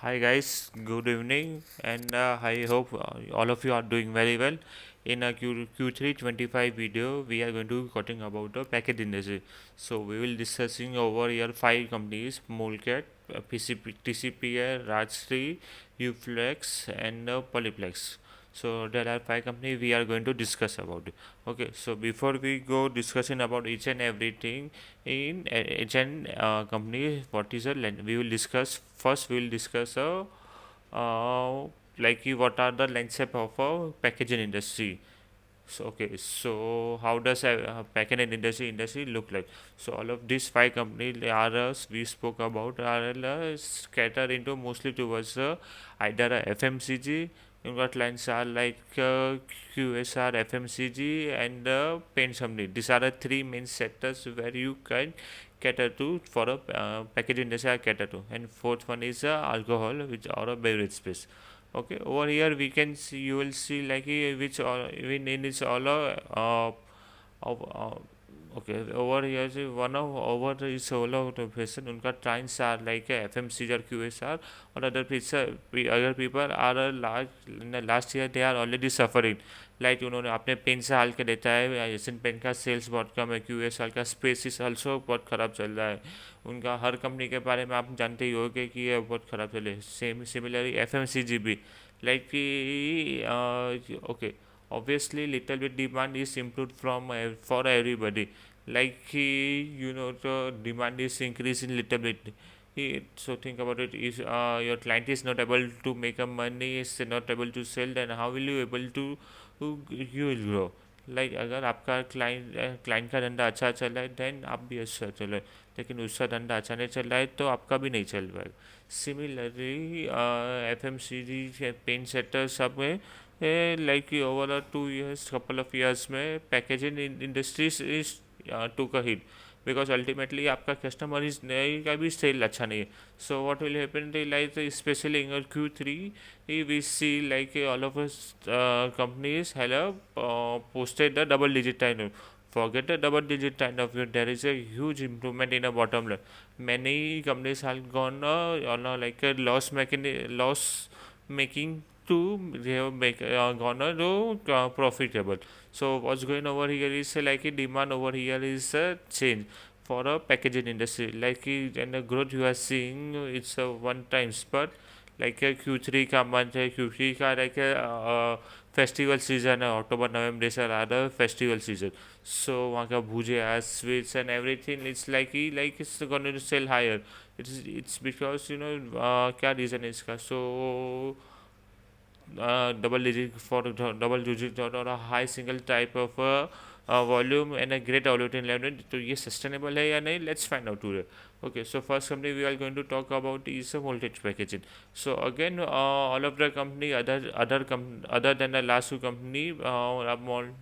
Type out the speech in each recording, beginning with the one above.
Hi guys, good evening, and I hope all of you are doing very well. In a Q3 25 video, we are going to be talking about the package industry. So we will discussing over here five companies: Molcat, PCP, TCPL, Rajshree, Uflex, and Polyplex. So there are five companies we are going to discuss about it. Okay, so before we go discussing about each and everything in each and company, what is a we will discuss first. We will discuss what are the landscape of a packaging industry. So how does a packaging industry look like? So all of these five companies are we spoke about are scattered into mostly towards either a FMCG. You got lines are like QSR, FMCG, and paint company. These are the three main sectors where you can cater to for a packaging industry. Cater to, and fourth one is alcohol, which or a beverage space. Okay, over here we can see, you will see like which all in its all of okay, over here see one of over is solo person unka clients are like FMCG or QSR or other people are a large in the last year they are already suffering, like उन्होंने अपने pen से हाल के देता है Asian pen का sales बहुत कम है, QSR का स्पेस इस ऑल्सो बहुत ख़राब चल रहा है, उनका हर कंपनी के बारे में आप जानते ही होगे कि ये बहुत ख़राब चले. सेम सिमिलरली FMCG भी लाइक कि okay obviously little bit demand is improved from for everybody, like the demand is increasing little bit. So think about it, if your client is not able to make a money, is not able to sell, then how will you able to you will grow. Like अगर आपका client का धंधा अच्छा चल रहा है then आप भी अच्छा चल रहा है, लेकिन उसका धंधा अच्छा नहीं चल रहा है तो आपका भी नहीं चल पाएगा. सिमिलरली FMCG पेन सेक्टर सब में like over a 2 years couple of years में packaging industries is to a hit because ultimately आपका कस्टमर इज नहीं का भी सेल अच्छा नहीं है. So what will happen like especially in Q3 we see like all of us companies have posted the double digit kind of, forget the double digit kind of, there is a huge improvement in a bottom line. Many companies have gone on like a loss making to they have gone to profitable. So what's going over here is like a demand over here is a change for a packaging industry, like and the growth you are seeing it's a one time spurt, like a Q3 का month है, Q3 का like a festival season है, October November December are the festival season. So वहाँ का bhujia sweets and everything it's like it's going to sell higher. It's because क्या reason है इसका. सो double digit for double digit or a high single type of volume and a great operating level, तो ये sustainable है या नहीं, let's find out today. Okay, so first company we are going to talk about is voltage packaging. So again all of the company other than the last two company अब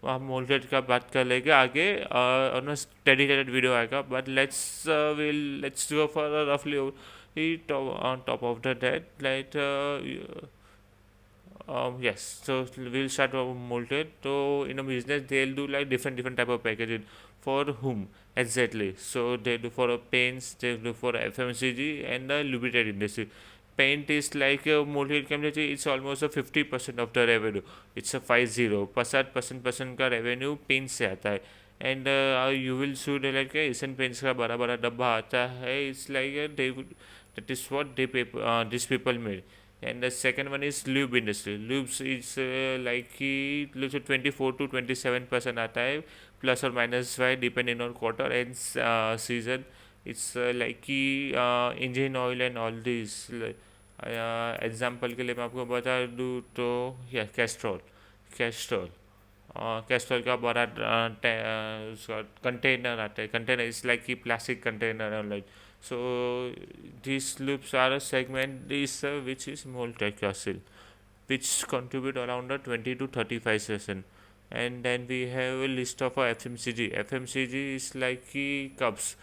हम molted का बात कर लेंगे आगे ऑन डेडिकेटेड वीडियो आएगा, but let's go for रफली on top of that like yes, so we'll start our molded. So in a business they'll do like different type of packaging for whom exactly. So they do for a paints, they do for FMCG and the lubricant industry. Paint is like a molded chemistry, it's almost a 50% of the revenue. It's a 50% का revenue paint से आता है. And you will see like Asian paints का बड़ा बड़ा डब्बा आता है. It's like they would, that is what these people made. And the second one is lube industry. Lubes is like कि 24 to 27% आता है, plus or minus 5 depending on quarter and season. It's like कि engine oil and all these. Example के लिए मैं आपको बता दूँ तो या कैस्ट्रॉल कैस्ट्रॉल का बड़ा उसका कंटेनर आता है. कंटेनर इज लाइक कि plastic container like. So these loops are a segment is which is molded acid, which contribute around 20 to 35%. And then we have a list of FMCG. FMCG is like cups,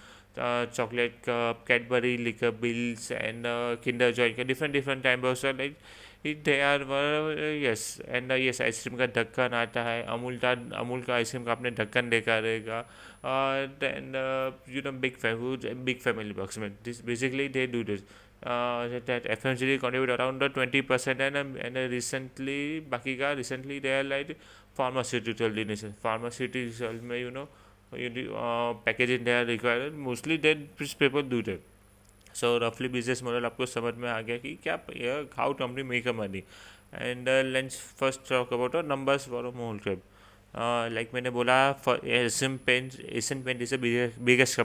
chocolate cup, Cadbury liquor bills, and Kinder Joy. Different types of like they are yes. And yes, ice cream का ढक्कन आता है. अमूल का ice cream का आपने ढक्कन देखा रहेगा. Then big family box में this basically they do this. that FMCG contribute around the 20%, and recently बाकी का recently they are like pharmaceutical industry. Pharmaceutical में packaging they are required, mostly that people do that. So roughly business model आपको समझ में आ गया कि क्या how company make a money. And let's first talk about the numbers for a whole trip. Like मैंने बोला, Asian Paint is the biggest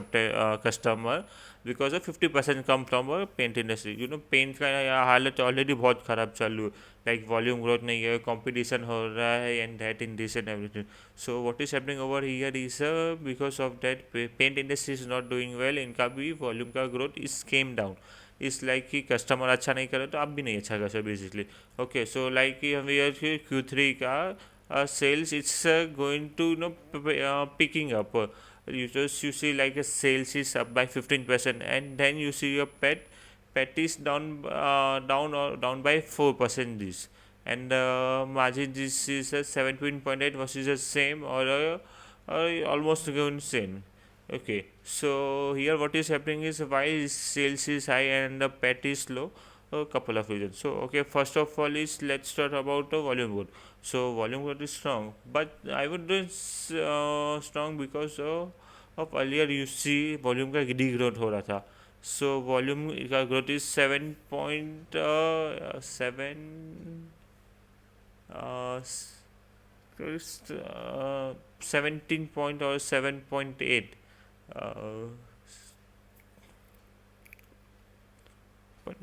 customer because of 50% come from a paint industry. Paint का हालत already बहुत ख़राब चालू है, like volume growth नहीं है, कंपटीशन हो रहा है, and that in this and everything. So what is happening over here is because of that paint industry is not doing well. इनका भी वॉल्यूम का ग्रोथ इज केम डाउन. इस like कि कस्टमर अच्छा नहीं करे तो आप भी नहीं अच्छा कर सकते बेसिकली. ओके, सो लाइक कि हम Q3 का sales, it's going to picking up. You see like a sales is up by 15%, and then you see your pet is down by 4% this, and margin this is a 17.8 versus the same, or almost going same. Okay, so here what is happening is why sales is high and the pet is low. A couple of reasons. So okay, first of all is let's start about the volume growth. So volume growth is strong, but I would do strong because of earlier you see volume का degrowth हो रहा था. So volume का growth is 7.7 17 point or 7.8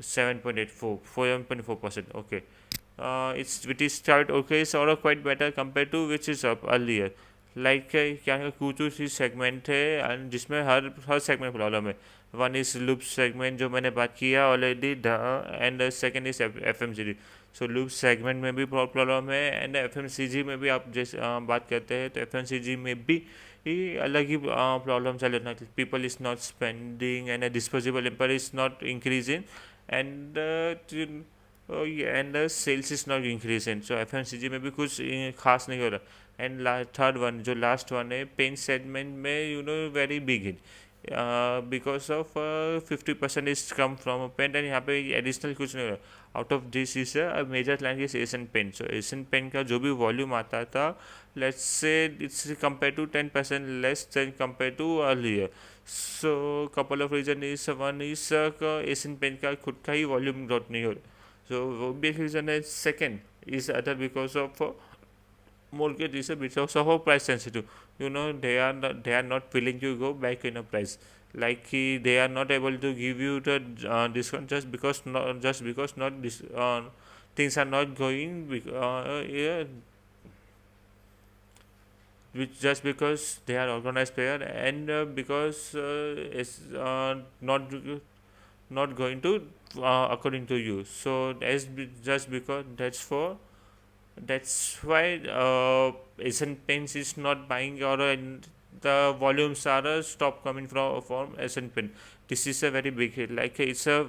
7.84 7.4%. Okay, it's which is start okay, sort of quite better compared to which is up earlier. Like क्या है, कुछ C segment है and जिसमें हर सेगमेंट प्रॉब्लम है. वन इज लूप सेगमेंट जो मैंने बात किया already, and second is FMCG. So loop segment में भी प्रॉब्लम है, एंड FMCG में भी आप जैसे बात करते हैं तो FMCG में भी अलग ही प्रॉब्लम चल रहा है. People is not spending and disposable income is not increasing, and and sales is not increasing. So FMCG में भी कुछ खास नहीं हो रहा. एंड थर्ड वन जो लास्ट वन है, पेंट सेगमेंट में very big hit because of 50% is come from paint, and यहाँ पे एडिशनल कुछ नहीं हो रहा. Out of this is a major client is Asian paint. So Asian paint का जो भी वॉल्यूम आता था, let's say it's compare to 10% less than compare to earlier. So couple of reason is one is Asian paint का खुद का ही volume growth नहीं हो रहा. सो वो भी एक रीज़न है. Second is other because of mortgage is because of price sensitive. They are not willing to go back in a price, like they are not able to give you the discount just because not this things are not going yeah, which just because they are organized player, and because it's not going to according to you. So just because that's why Asian Paints is not buying, or the volumes are stop coming from Asian Paint. This is a very big hit. Like it's a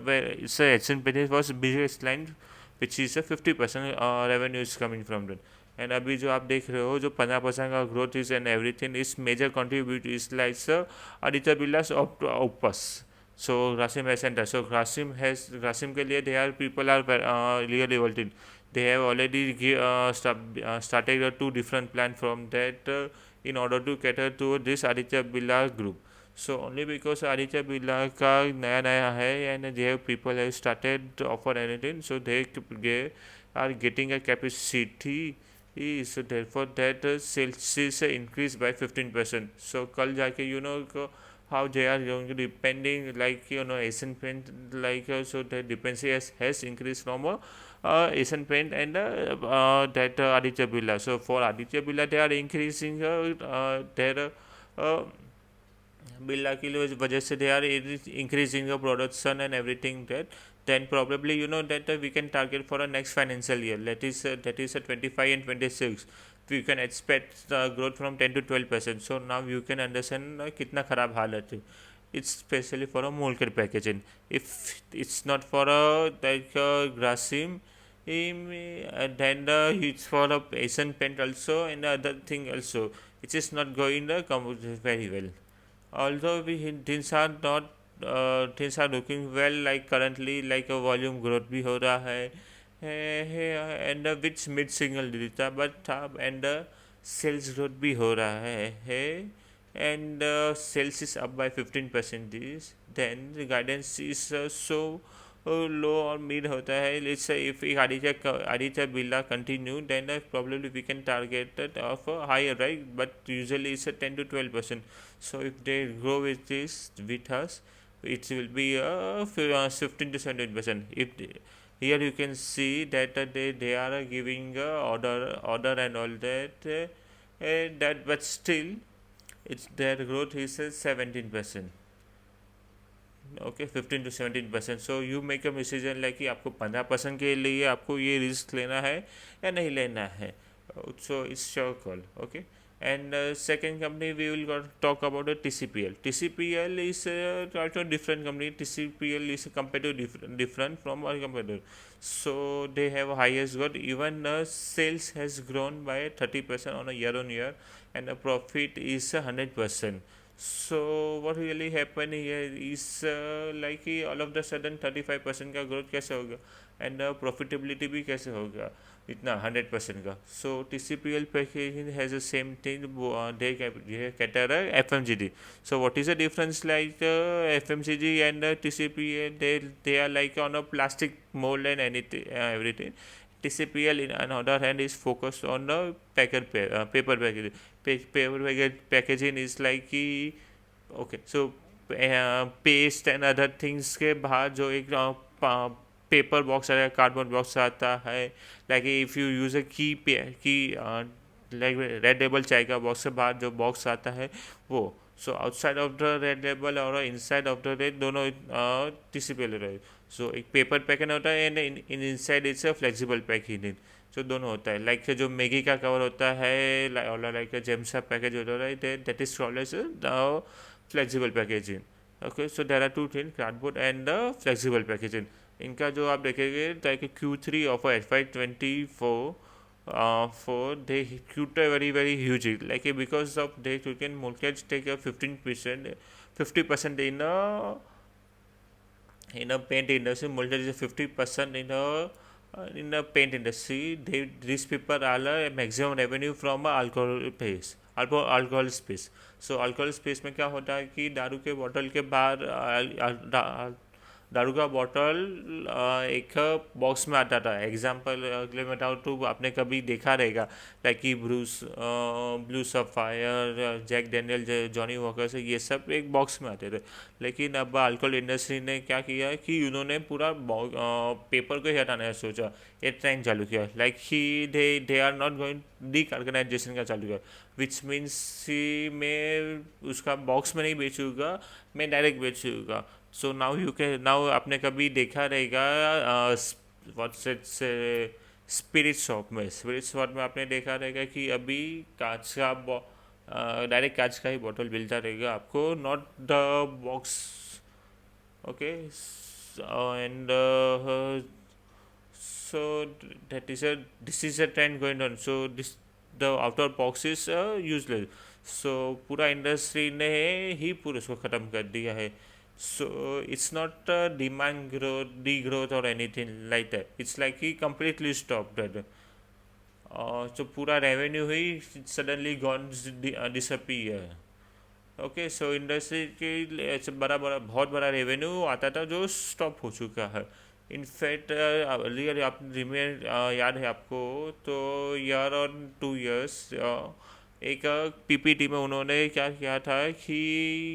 Asian Paint was biggest line, which is a 50% revenue is coming from that. And अभी जो आप देख रहे हो जो 15% का growth is and everything is major contribute is like Aditya Birla's Opus. So Grasim है centre. So Grasim के लिए they are people are really vaulted. They have already started 2 different plans from that in order to cater to this Aditya Birla group. So only because Aditya Birla का नया है and they have people have started offer anything, so they are getting a capacity. So therefore that sales is increased by 15%. So कल जाके how they are going to depending, like Asian Paint, like so the dependency has increased from Asian Paint and that Aditya Birla. So for Aditya Birla they are increasing their Birla की वजह से they are increasing the production and everything that. Then probably that we can target for a next financial year, that is 25 and 26. We can expect growth from 10 to 12%. So now you can understand कितना खराब हालत है. It's especially for a molded packaging. If it's not for a like Grasim, then it's for a Asian Paint also and other thing also. It is not going to come very well. Although things are not things are looking well, like currently like a volume growth भी हो रहा है and which mid single digit था, but and sales growth भी हो रहा है and sales is up by 15%. Then the guidance is so low or mid होता है. Let's say if Aditya Birla continue, then probably we can target it of a higher, right? But usually it's a 10 to 12%. So if they grow with this with us, it will be 15 to 17%. If here you can see that they are giving order and all that, but still it's their growth is 17%. Okay 15 to 17%. So you make a decision like कि आपको 15% के लिए आपको ये risk लेना है या नहीं लेना है. So it's your call. Okay. And second company we will talk about the TCPL. TCPL is also different company. TCPL is compared to different from our competitor. So they have highest growth. Even sales has grown by 30% on a year on year, and the profit is 100%. So what really happened here is like कि all of the sudden 35% का growth कैसे होगा and profitability भी कैसे होगा इतना 100% का. So TCPL packaging has the same thing. They cater FMCG. So what is the difference like FMCG and TCPL? They are like on a plastic mold and anything everything. TCPL on other hand is focused on the paper packaging. Paper packaging is like कि okay so paste and other things के बाहर जो एक paper box आता है, cardboard box आता है, like if you use ए की लाइक रेड लेबल चाय का बॉक्स से बाहर जो बॉक्स आता है वो. So outside of the red label और इनसाइड ऑफ द रेड दोनों TCPL रहे. सो एक पेपर पैकेट होता है and in inside it's a flexible packaging. जो दोनों होता है लाइक जो मैगी का कवर होता है लाइक जेम्स का पैकेज होता है that is called as flexible packaging. Okay, so there are two things, cardboard and flexible packaging. इनका जो आप देखेंगे like Q3 of FY24 for they queued very huge, like because of they can mortgage take a 15% 50% in a paint industry, mortgage is 50% in the paint industry. These people are maximum revenue from alcohol space. So alcohol space में क्या होता है कि दारू के bottle के बाहर दारू का बॉटल एक बॉक्स में आता था. एग्जांपल अगले में बताऊँ तो आपने कभी देखा रहेगा लाइक कि blue sapphire, Jack Daniel, Johnnie Walker से ये सब एक बॉक्स में आते थे. लेकिन अब अल्कोहल इंडस्ट्री ने क्या किया कि उन्होंने पूरा पेपर को ही हटाने का सोचा. एक ट्रेंड चालू किया लाइक ही they are not going decarbonisation का चालू किया, विच मीन्स मैं उसका बॉक्स में नहीं बेचूँगा, मैं डायरेक्ट बेचूँगा. सो नाउ आपने कभी देखा रहेगा व्हाट्स इट्स स्पिरिट शॉप में आपने देखा रहेगा कि अभी कांच का डायरेक्ट कांच का ही बॉटल मिलता रहेगा आपको, not the box. Okay. And so this is a trend going on. So the outer box is useless. So पूरा इंडस्ट्री ने ही पूरा उसको ख़त्म कर दिया है. So it's not demand growth, degrowth or anything like that. It's like he completely stopped that. So पूरा revenue ही suddenly gone disappear. Okay. So industry के बहुत बड़ा रेवेन्यू आता था जो स्टॉप हो चुका है. इनफैक्ट अर्लियर आप याद है आपको तो ईयर और 2 years एक PPT में उन्होंने क्या किया था कि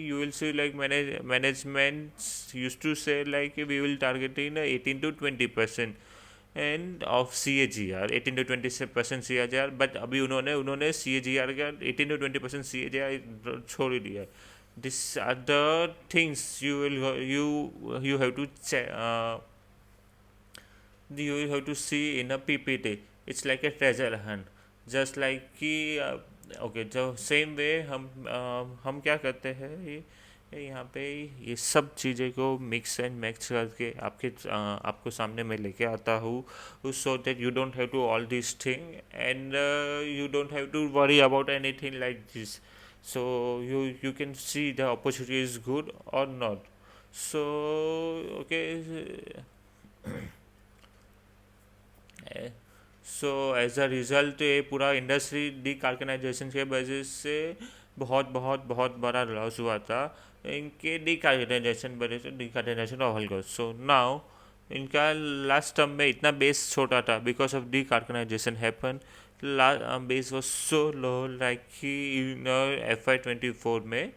you will see like management use to say like we will target in 18 to 20% end of CAGR 18 to 20% CAGR. But अभी उन्होंने CAGR का 18 to 20% CAGR छोड़ ही दिया. This are the things you have to you have to see in a PPT. It's like a treasure hunt. Just like कि okay जो same way हम क्या करते हैं यहाँ पे ये सब चीज़ें को मिक्स एंड मैच करके आपको सामने मैं लेके आता हूँ, so that you don't have to all this thing and you don't have to worry about anything like this. So you can see the opportunity is good or not. So okay, a- so as a result ये पूरा industry decarbonisation के वजह से बहुत बहुत बहुत बड़ा loss हुआ था इनके डीकार्बनाइजेशन वजह से decarbonisation of alcohol so now इनका लास्ट टर्म में इतना बेस छोटा था because of decarbonisation happen base was so low like कि इन FY 24 में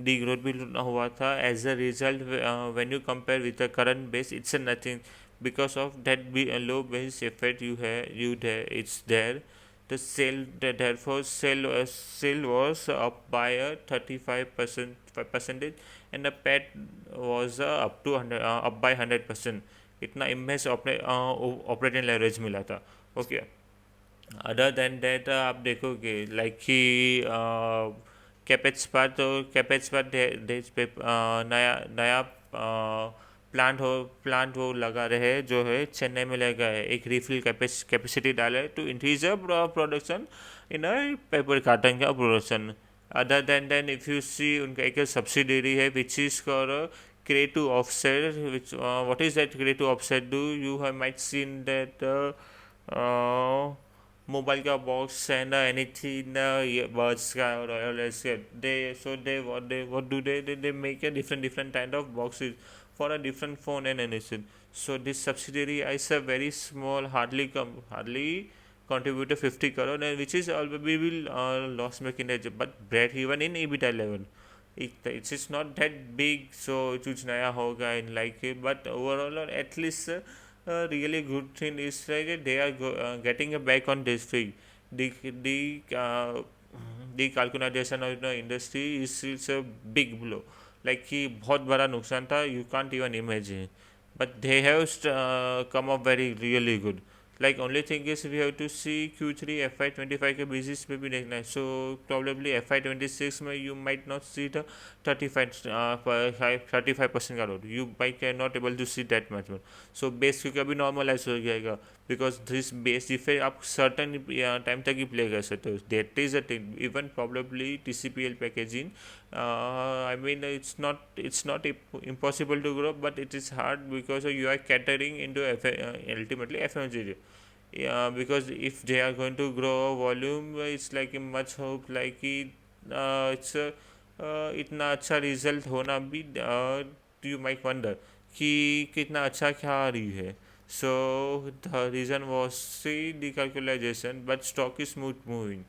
डी ग्रोथ भी हुआ था as a result when you compare with the current base it's nothing because of that low base effect it's there the sale therefore sale was up by a 35% percentage and the pet was up to 100 up by 100% इतना image अपने operating leverage मिला था okay other than that आप देखोगे like कि capex पर देश पे नया नया प्लांट वो लगा रहे हैं जो है चेन्नई में लगा है एक रिफिल कैपेसिटी डाले to increase production in a paper carton का production other than if you see उनका एक सब्सिडरी है which is for creative offset which what is that creative offset do you have might seen that mobile का box and anything birds का or else what do they make a different kind of boxes for a different phone and anything so this subsidiary is a very small hardly contribute to 50 crore and which is we will loss making but break even in EBITDA level it is not that big so कुछ नया होगा in like it but overall at least really good thing is like they are getting a back on this thing the calculation of the industry is a big blow like कि बहुत बड़ा नुकसान था you can't even imagine but they have come up very really good like only thing is we have to see Q3 FY 25 के basis पे भी देखना है so probably FY 26 में you might not see the 35% का road you might not able to see that much more so base क्योंकि अभी normalize हो जाएगा because this base effect आप certain time तक ही play कर सकते हो that is a thing even probably TCPL packaging I mean it's not impossible to grow but it is hard because you are catering into ultimately FMCG yeah because if they are going to grow volume it's like a much hope like it it's a इतना अच्छा result होना भी you might wonder कि कितना अच्छा क्या आ रही है so the reason was see the calculization but stock is smooth moving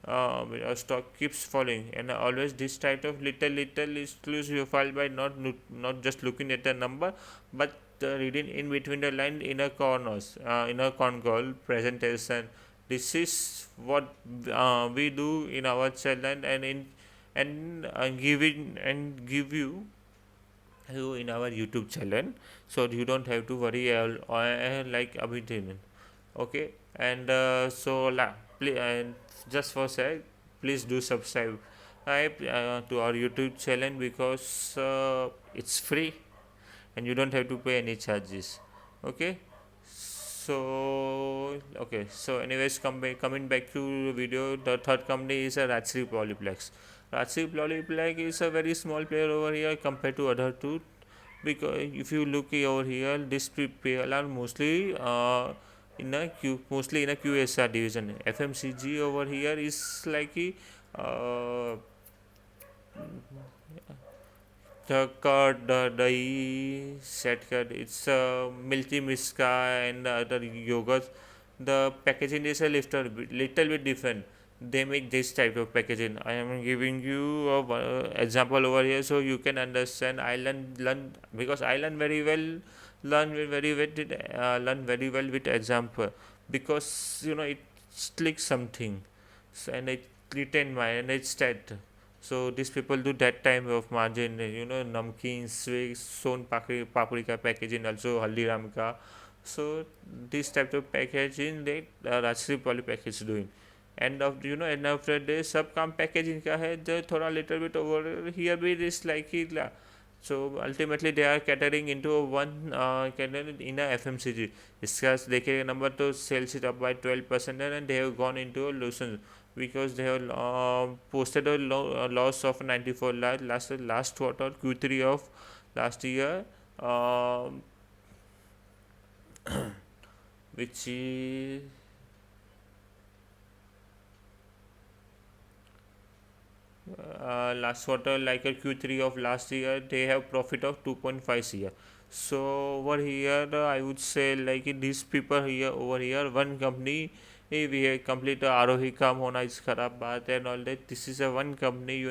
our stock keeps falling and always this type of little exclusive file by not just looking at the number but reading in between the line in a corners in a con call presentation this is what we do in our channel and give you in our YouTube channel so you don't have to worry like everything okay and and just for sake please do subscribe to our YouTube channel because it's free and you don't have to pay any charges okay so anyways coming back to the video the third company is a Rajshree Polyplex. Rajshree Polypack is a very small player over here compared to other two because if you look over here these people are mostly mostly in a QSR division. FMCG over here is like uh, the curd, the dahi, set curd. It's milky miska and other yogurts. The packaging is a little bit different. They make this type of packaging. I am giving you a example over here so you can understand. I learn because I learn very well. Learn very well with example because it's like something and it retain my and it's that so these people do that type of margin namkeen sweet son paprika packaging also haldiram ka so this type of packaging they Rajshree Polypack is doing end of end of the day सब काम packaging का है जो थोड़ा little bit over here भी is like it so ultimately they are catering into one category in a FMCG इसका देखिए number तो sales is up by 12% and they have gone into a lotion because they have posted a loss of 94 lakh last quarter Q3 of last year, um, which is last quarter, like a Q3 of last year, they have profit of 2.5 CR. So over here, I would say like these people here over here, one company we have complete आरोही काम होना is खराब बात है and all that. This is a one company,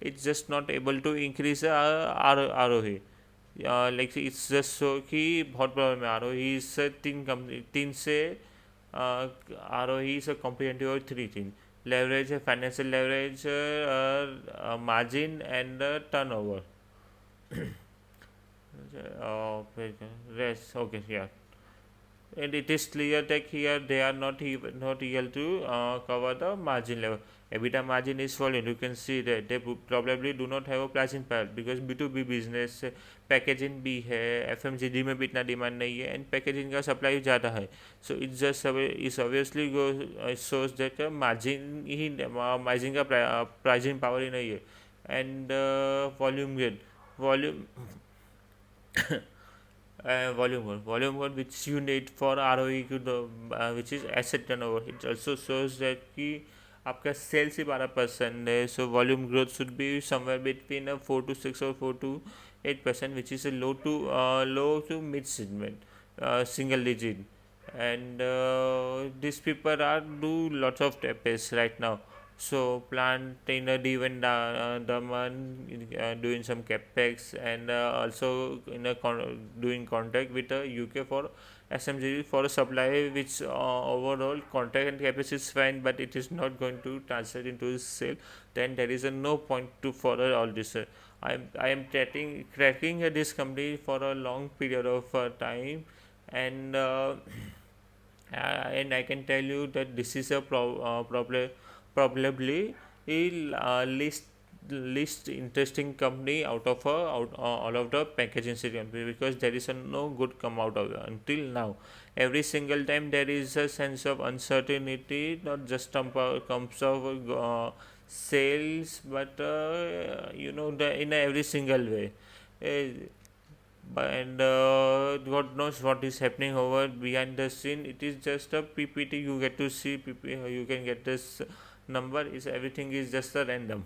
it's just not able to increase Aarohi. Like it's just so कि बहुत problem है आरोही से तीन कंपनी तीन से ROE is a comprehensive of three things: leverage, financial leverage, margin, and turnover. Rest. Okay, yeah. And it is clear that here they are not able to cover the margin level. EBITDA margin is falling. You can see that they probably do not have a pricing power because B2B business packaging भी है, FMCG में भी इतना demand नहीं है, and packaging का supply ज़्यादा है. सो इट्स जस्ट इस ऑब्वियसली गो सोच दैट मार्जिन ही मार्जिन का प्राइसिंग पावर ही नहीं है. And volume gain volume volume one which you need for ROE to the which is asset turnover. It also shows that कि आपका sales ही 12% है, so volume growth should be somewhere between 4 to 6 or 4 to 8%, which is a low to mid segment, single digit. And these people are do lots of tapes right now. So plant in a even Daman doing some capex, and also in a doing contract with the UK for SMG for a supply, which overall contract and capex is fine, but it is not going to translate into sale. Then there is no point to follow all this. I am tracking this company for a long period of time, and and I can tell you that this is a probably a least interesting company out of all of the packaging company, because there is no good come out of it until now. Every single time there is a sense of uncertainty, not just comes of sales, but in every single way. Uh, and God knows what is happening over behind the scene. It is just a PPT. You get to see you can get this number. Is everything is just a random.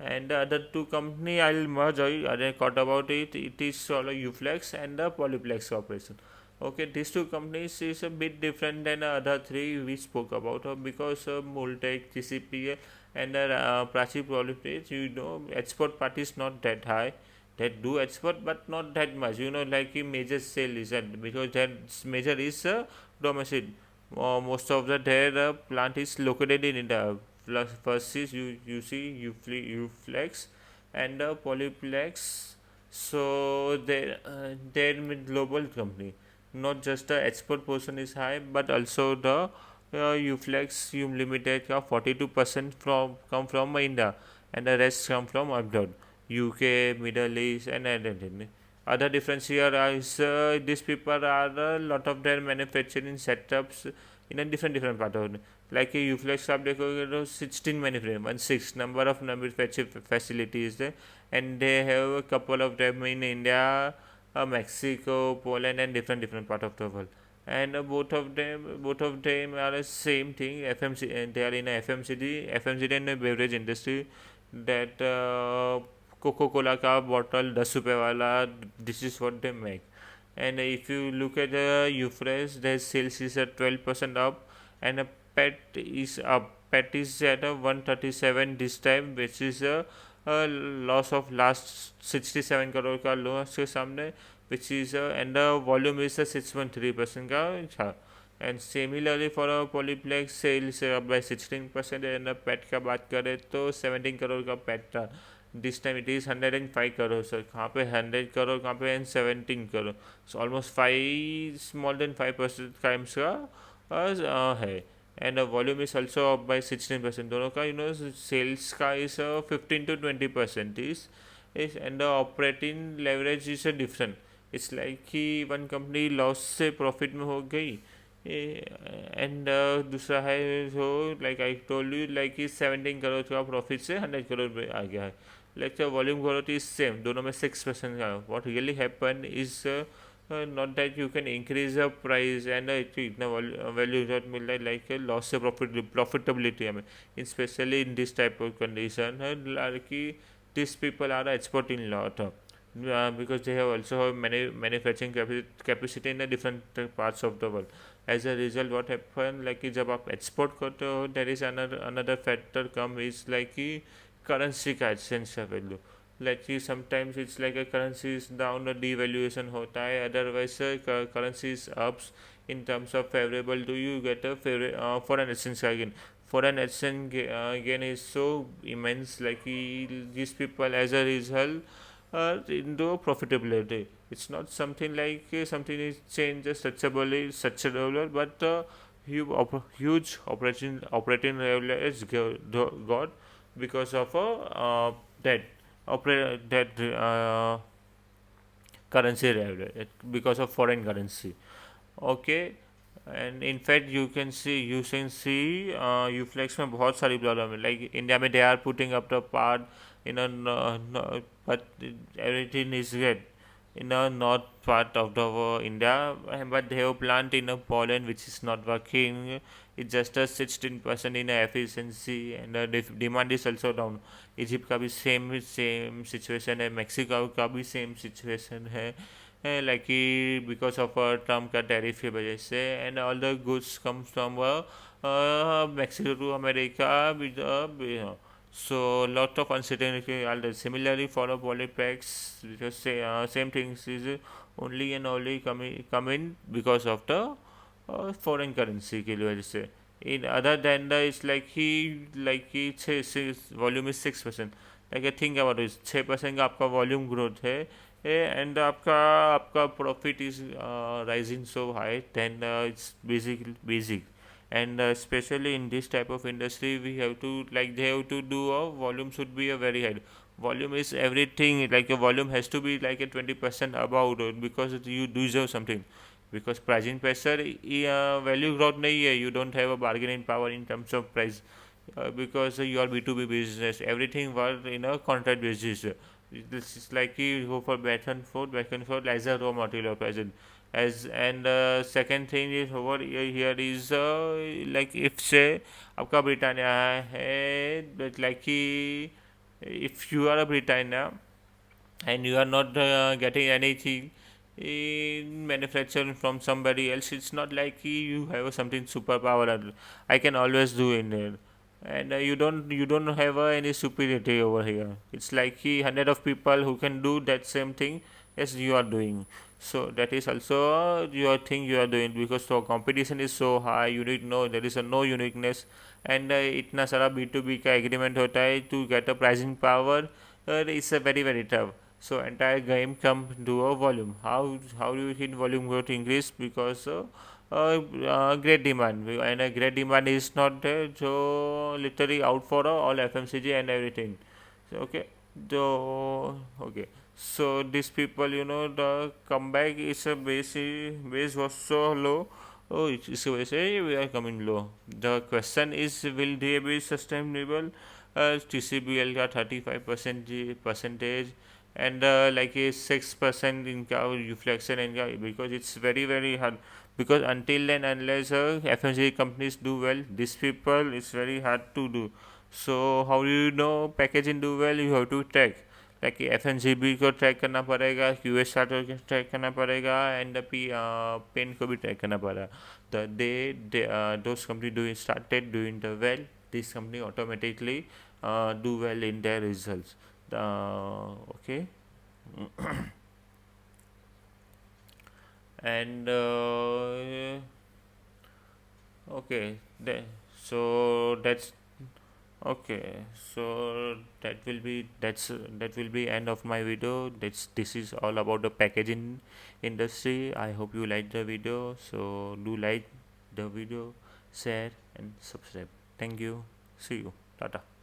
And the other two company I'll merge. I thought about it. It is sort of Uflex and the Polyplex Corporation. Okay, these two companies is a bit different than the other three we spoke about, because Multec, TCPL, and Prachi Polyplex. Export part is not that high. They do export, but not that much. Like a major sale is that, because that major is domestic. Most of their plant is located in India. First is you see Uflex and Polyplex. So they're global company. Not just the export portion is high, but also the Uflex Limited 42% come from India, and the rest come from abroad. UK, Middle East, and Argentina. Other difference here is these people are a lot of their manufacturing setups in a different part of it. Like a Uflex आप देखोगे 16 manufacturing, 6 number of manufacturing facilities there, and they have a couple of them in India, Mexico, Poland, and different part of the world. And both of them are the same thing. They are in a FMCG and a beverage industry. That Coca Cola का bottle 10 रुपये वाला, this is what they make. And if you look at the Ufresh, their sales is at 12% up, and a pet is up. Pet is at a 137 this time, which is a loss of last 67 crore का loss के सामने, which is and the volume is a 6.3% का. And similarly for a Polyplex, sales up by 16%, and pet का बात करें तो 17 करोड़ का pet था. This time it is 105 crore. So कहाँ पे 100 करोड़, कहाँ पे 17 crore. So almost 5 more than 5% times का है. And the volume is also up by 16%. दोनों का sales का is 15 to 20% is and the operating leverage is different. It's like कि one company loss से profit में हो गई, एंड दूसरा है जो like I told you like 17 crore का प्रॉफिट से 100 करोड़ में आ गया है. like the volume growth is same, दोनों में 6%. What really happen is not that you can increase the price and इतना value growth मिल रहा है, like loss से profitability हमें, especially in this type of condition, like these people are exporting lot. Because they have also have many manufacturing capacity in the different parts of the world. As a result, what happen, like कि जब आप export करते हो, there is another factor come is like कि currency का exchange का value. Like कि sometimes it's like a currency is down, a devaluation होता है, otherwise currency is ups. In terms of favorable, do you get a foreign exchange again? Foreign exchange gain is so immense, like these people as a result into profitability. It's not something like something is changed structurally, but huge operating leverage got because of that that currency leverage, because of foreign currency. Okay. And in fact you can see Uflex में बहुत सारी problem है, like India में they are putting up the part in a but everything is good in a north part of the India, but they have plant in a Poland which is not working. It's just a 16% in efficiency, and demand is also down. Egypt का भी same situation है, Mexico का भी same situation है, like because of Trump का tariff की वजह से, and all the goods comes from Mexico to America with so lot of uncertainty. Similarly for a Polyplex, because same things is only and only coming because of the foreign currency की वजह से. In other than the, it's like he volume is 6%. like I think about it, 6% का आपका volume growth है, and आपका profit is rising so high, then it's basic. And especially in this type of industry, we have to, like they have to do a volume should be a very high. Volume is everything, like a volume has to be like a 20% above, because you deserve something. Because pricing pressure value growth नहीं है, you don't have a bargaining power in terms of price, because you are B2B business, everything was in a contract basis. This is like you go for back and forth as a raw material present. As and second thing is over here is like if say आपका Britannia है, but like if you are a Britannia and you are not getting anything in manufacturing from somebody else, it's not like you have something superpower I can always do in there. And you don't have any superiority over here. It's like hundred of people who can do that same thing as you are doing. So that is also your thing you are doing, because so competition is so high, you need no, there is a no uniqueness. And इतना सारा B2B का agreement होता है to get a pricing power, it's a very tough. So entire game come to a volume. How do you hit volume growth increase? Because great demand, and a great demand is not there, so literally out for all FMCG and everything. So, okay, so okay, so these people, the comeback is a base was so low. Oh, it's a say we are coming low. The question is, will they be sustainable? TCPL got 35% percentage, and like a 6% in Uflex and because it's very hard, because until and unless FMCG companies do well, these people it's very hard to do. So how do you know packaging do well? You have to track, like FMCG को track करना पड़ेगा, QSR को track करना पड़ेगा, and pen को भी track करना पड़ेगा. Those company started doing the well, this company automatically do well in their results. Okay. And okay, so that's okay. So that will be end of my video. This is all about the packaging industry. I hope you like the video. So do like the video, share and subscribe. Thank you. See you. Tata.